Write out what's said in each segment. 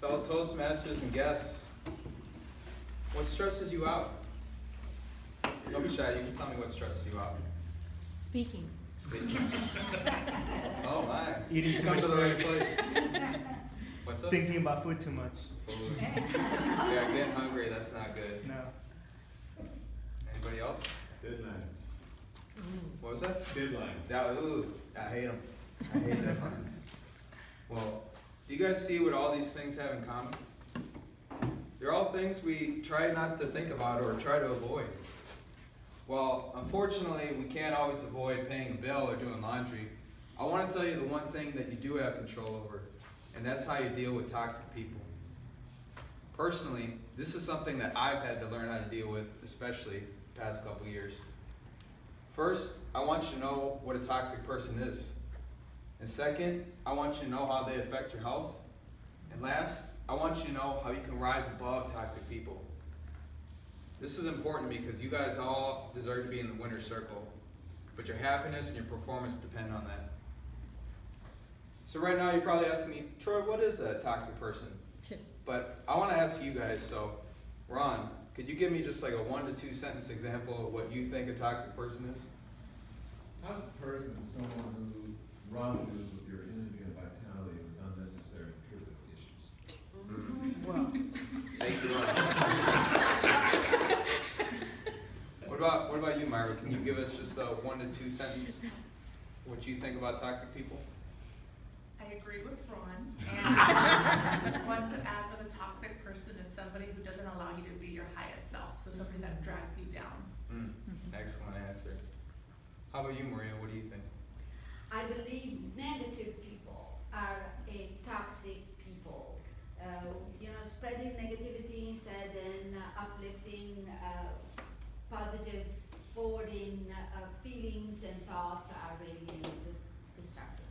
fellow Toastmasters and guests, what stresses you out? Don't be shy, you can tell me what stresses you out. Speaking. Oh my. Eating too Come much to the right food. place. What's up? Thinking about food too much. Food. Yeah, getting hungry, that's not good. No. Anybody else? Deadlines. What was that? Deadlines. Ooh, I hate them. I hate deadlines. Well, do you guys see what all these things have in common? They're all things we try not to think about or try to avoid. Well, unfortunately, we can't always avoid paying a bill or doing laundry. I want to tell you the one thing that you do have control over, and that's how you deal with toxic people. Personally, this is something that I've had to learn how to deal with, especially the past couple years. First, I want you to know what a toxic person is. And second, I want you to know how they affect your health. And last, I want you to know how you can rise above toxic people. This is important because you guys all deserve to be in the winner's circle, but your happiness and your performance depend on that. So right now you're probably asking me, Troy, what is a toxic person? But I want to ask you guys, so Ron, could you give me just like a 1 to 2 sentence example of what you think a toxic person is? Toxic person is someone who rendezvous with your energy and vitality with unnecessary and trivial issues. Well, Thank you, Ron. What about you, Myra? Can you give us just a 1 to 2 sentence what you think about toxic people? I agree with Ron. And one to add that a toxic person is somebody who doesn't allow you to be your highest self. So somebody that drags you down. Excellent answer. How about you, Maria? What do you think? I believe negative people are a toxic people. Spreading negativity instead and uplifting, positive, forwarding feelings and thoughts are really destructive.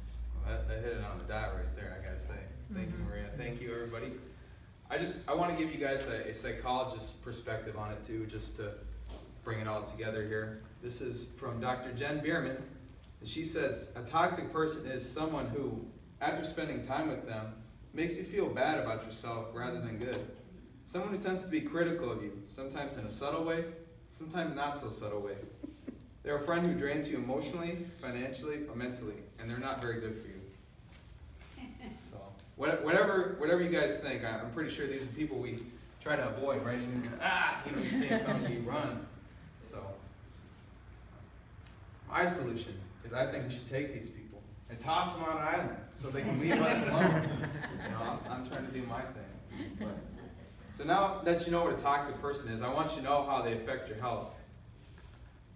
Well, that hit it on the dot right there, I gotta say. Thank you, Maria. Thank you, everybody. I want to give you guys a psychologist's perspective on it too, just to bring it all together here. This is from Dr. Jen Bierman. And she says, a toxic person is someone who, after spending time with them, makes you feel bad about yourself rather than good. Someone who tends to be critical of you, sometimes in a subtle way, sometimes not so subtle way. They're a friend who drains you emotionally, financially, or mentally, and they're not very good for you. So, whatever you guys think, I'm pretty sure these are people we try to avoid, right? You see them coming, you run. So, my solution is I think we should take these people and toss them on an island so they can leave us alone. I'm trying to do my thing. But, so now that you know what a toxic person is, I want you to know how they affect your health.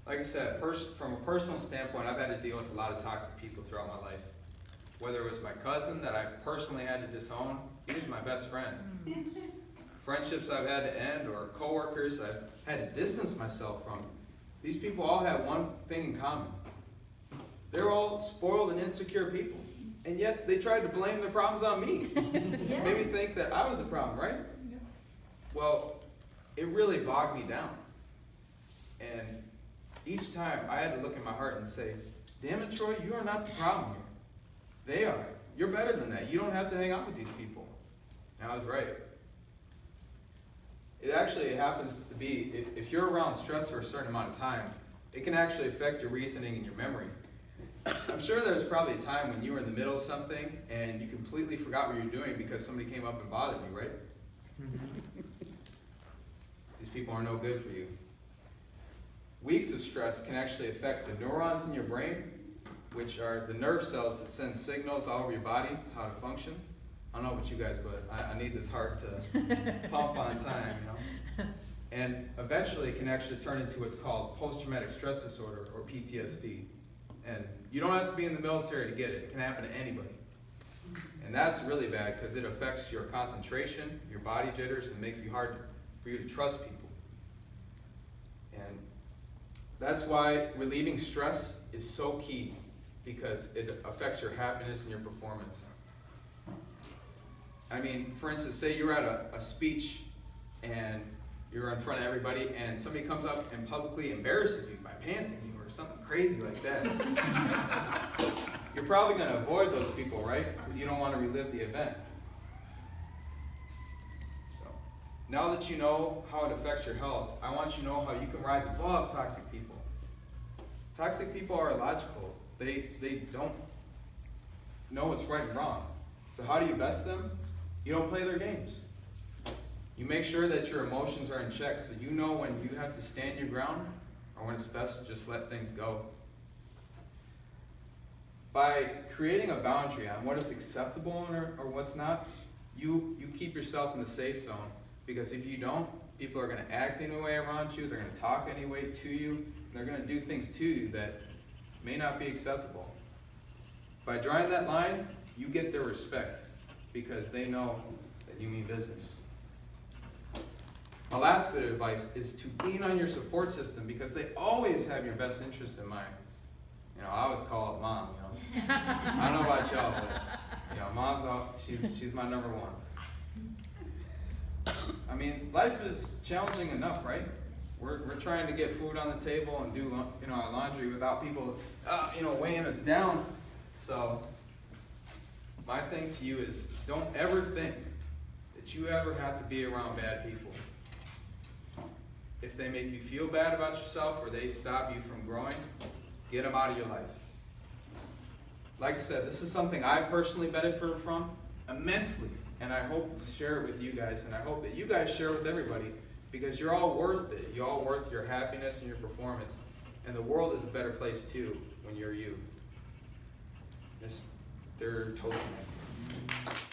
Like I said, from a personal standpoint, I've had to deal with a lot of toxic people throughout my life. Whether it was my cousin that I personally had to disown, he was my best friend. Friendships I've had to end, or coworkers I've had to distance myself from. These people all have one thing in common. They're all spoiled and insecure people. And yet they tried to blame their problems on me. Yeah. Made me think that I was the problem, right? Well, it really bogged me down. And each time I had to look in my heart and say, damn it, Troy, you are not the problem here. They are. You're better than that. You don't have to hang out with these people. And I was right. It actually happens to be, if you're around stress for a certain amount of time, it can actually affect your reasoning and your memory. I'm sure there was probably a time when you were in the middle of something and you completely forgot what you were doing because somebody came up and bothered you, right? These people are no good for you. Weeks of stress can actually affect the neurons in your brain, which are the nerve cells that send signals all over your body, how to function. I don't know about you guys, but I need this heart to pump on time, And eventually it can actually turn into what's called post-traumatic stress disorder, or PTSD. And you don't have to be in the military to get it. It can happen to anybody. And that's really bad because it affects your concentration, your body jitters, and makes it hard for you to trust people. And that's why relieving stress is so key, because it affects your happiness and your performance. I mean, for instance, say you're at a speech and you're in front of everybody and somebody comes up and publicly embarrasses you by pantsing you or something crazy like that. You're probably going to avoid those people, right? Because you don't want to relive the event. Now that you know how it affects your health, I want you to know how you can rise above toxic people. Toxic people are illogical. They don't know what's right and wrong. So how do you best them? You don't play their games. You make sure that your emotions are in check so you know when you have to stand your ground or when it's best to just let things go. By creating a boundary on what is acceptable or what's not, you keep yourself in the safe zone. Because if you don't, people are going to act any way around you, they're going to talk any way to you, and they're going to do things to you that may not be acceptable. By drawing that line, you get their respect because they know that you mean business. My last bit of advice is to lean on your support system because they always have your best interest in mind. You know, I always call it mom, you know. I don't know about y'all, but you know, mom's she's my number one. I mean, life is challenging enough, right? We're trying to get food on the table and do, you know, our laundry without people, you know, weighing us down. So, my thing to you is, don't ever think that you ever have to be around bad people. If they make you feel bad about yourself or they stop you from growing, get them out of your life. Like I said, this is something I personally benefited from immensely. And I hope to share it with you guys, and I hope that you guys share it with everybody, because you're all worth it. You're all worth your happiness and your performance. And the world is a better place too when you're you. They're Toastmasters.